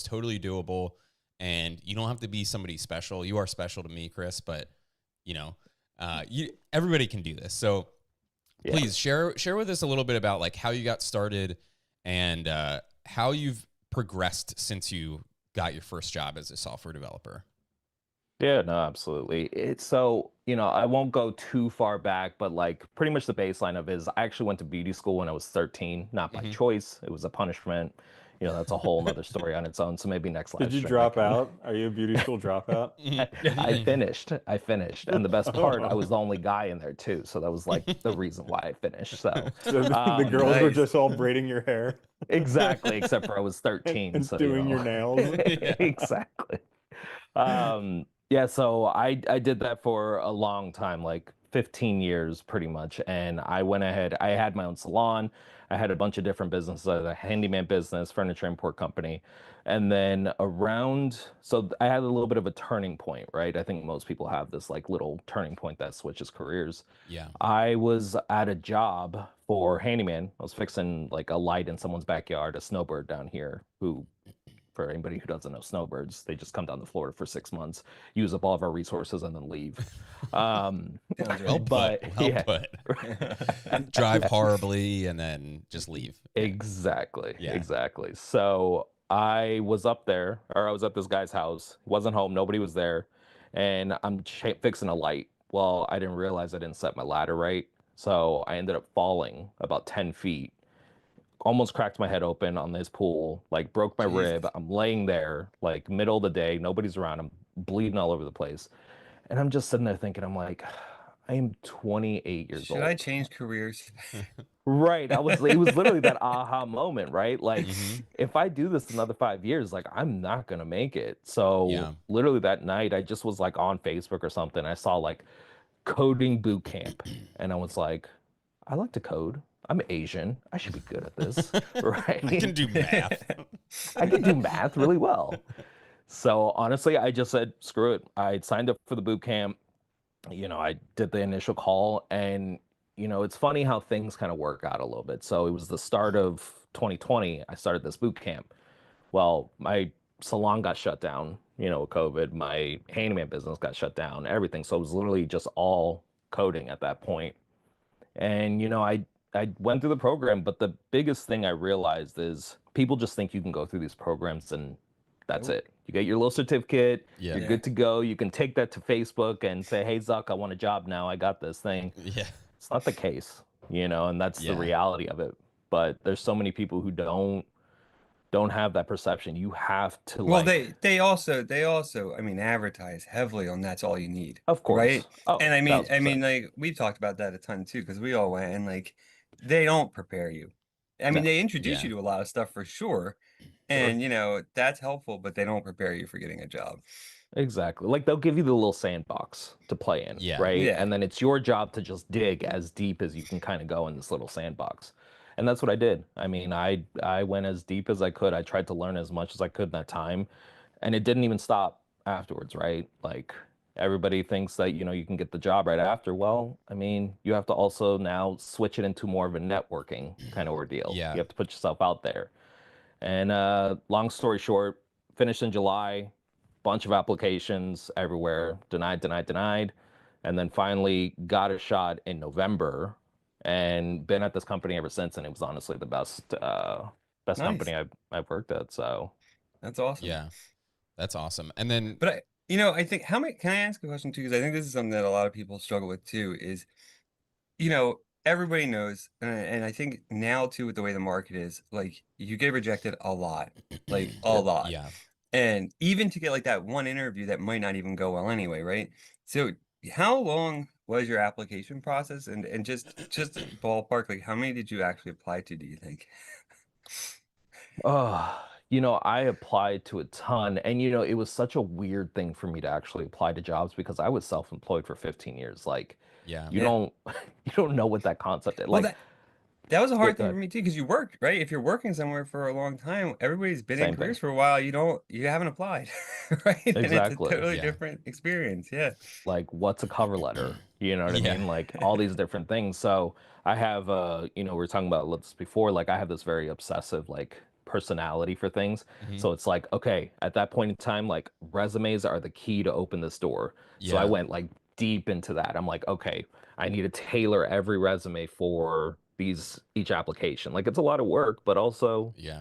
It's totally doable, and you don't have to be somebody special. You are special to me, Chris, but everybody can do this. So please share with us a little bit about like how you got started and how you've progressed since you got your first job as a software developer. Yeah, no, absolutely. It's so, I won't go too far back, but like pretty much the baseline of it is I actually went to beauty school when I was 13, not by choice. It was a punishment. That's a whole nother story on its own. So maybe next live Did you stream drop out? Are you a beauty school dropout? I finished. And the best part, I was the only guy in there too. So that was like the reason why I finished. So the girls were just all braiding your hair. Exactly, except for I was 13. And so doing your nails. Exactly. Yeah, so I did that for a long time, like 15 years pretty much. And I went ahead, I had my own salon. I had a bunch of different businesses, a handyman business, furniture import company. And then so I had a little bit of a turning point, right? I think most people have this like little turning point that switches careers. Yeah. I was at a job for handyman. I was fixing like a light in someone's backyard, a snowbird down here who, for anybody who doesn't know snowbirds, they just come down to Florida for 6 months, use up all of our resources, and then leave. Well put. And drive horribly and then just leave. Exactly. So I was up there, or I was at this guy's house. He wasn't home. Nobody was there. And I'm fixing a light. Well, I didn't realize I didn't set my ladder right. So I ended up falling about 10 feet. Almost cracked my head open on this pool, like broke my rib. I'm laying there, like middle of the day, nobody's around. I'm bleeding all over the place. And I'm just sitting there thinking, I'm like, I am 28 years old. Should I change careers? Right. It was literally that aha moment, right? Like, if I do this another 5 years, like, I'm not going to make it. So literally that night, I just was like on Facebook or something. I saw like coding boot camp. And I was like, I like to code. I'm Asian. I should be good at this, right? I can do math. I can do math really well. So honestly, I just said, screw it. I signed up for the boot camp. I did the initial call, and it's funny how things kind of work out a little bit. So it was the start of 2020. I started this boot camp. Well, my salon got shut down, with COVID. My handyman business got shut down, everything. So it was literally just all coding at that point. And, I went through the program, but the biggest thing I realized is people just think you can go through these programs and that's it. You get your little certificate, you're good to go. You can take that to Facebook and say, hey, Zuck, I want a job now. I got this thing. Yeah. It's not the case, and that's the reality of it. But there's so many people who don't have that perception. You have to they also advertise heavily on that's all you need. Of course. Right? Oh, and I 1000%. mean like we talked about that a ton too, because we all went and like they don't prepare you. I mean, they introduce you to a lot of stuff for sure. And that's helpful, but they don't prepare you for getting a job. Exactly. Like they'll give you the little sandbox to play in, right? Yeah. And then it's your job to just dig as deep as you can kind of go in this little sandbox. And that's what I did. I mean, I went as deep as I could. I tried to learn as much as I could in that time. And it didn't even stop afterwards, right? Like everybody thinks that, you can get the job right after. Well, I mean, you have to also now switch it into more of a networking kind of ordeal. Yeah. You have to put yourself out there. And long story short, finished in July, bunch of applications everywhere, denied. And then finally got a shot in November and been at this company ever since. And it was honestly the best company I've worked at. So that's awesome. Yeah, that's awesome. And then, but I think can I ask a question too? Because I think this is something that a lot of people struggle with too, is, everybody knows, and I think now too, with the way the market is, like you get rejected a lot, like a lot. Yeah. And even to get like that one interview that might not even go well anyway, right? So how long was your application process? And just ballpark, like how many did you actually apply to, do you think? I applied to a ton, and it was such a weird thing for me to actually apply to jobs because I was self-employed for 15 years. Like, you don't know what that concept is. Well, like that was a hard thing for me too, because you worked, right? If you're working somewhere for a long time, everybody's been in careers for a while. You haven't applied, right? Exactly. And it's a totally different experience. Yeah. Like, what's a cover letter? You know what I mean? Like all these different things. So I have, we were talking about this before. Like I have this very obsessive, like personality for things. Mhm. So it's like, okay, at that point in time, like resumes are the key to open this door. So I Yeah. went like deep into that. I'm like, okay, I need to tailor every resume for each application. Like it's a lot of work, but also Yeah.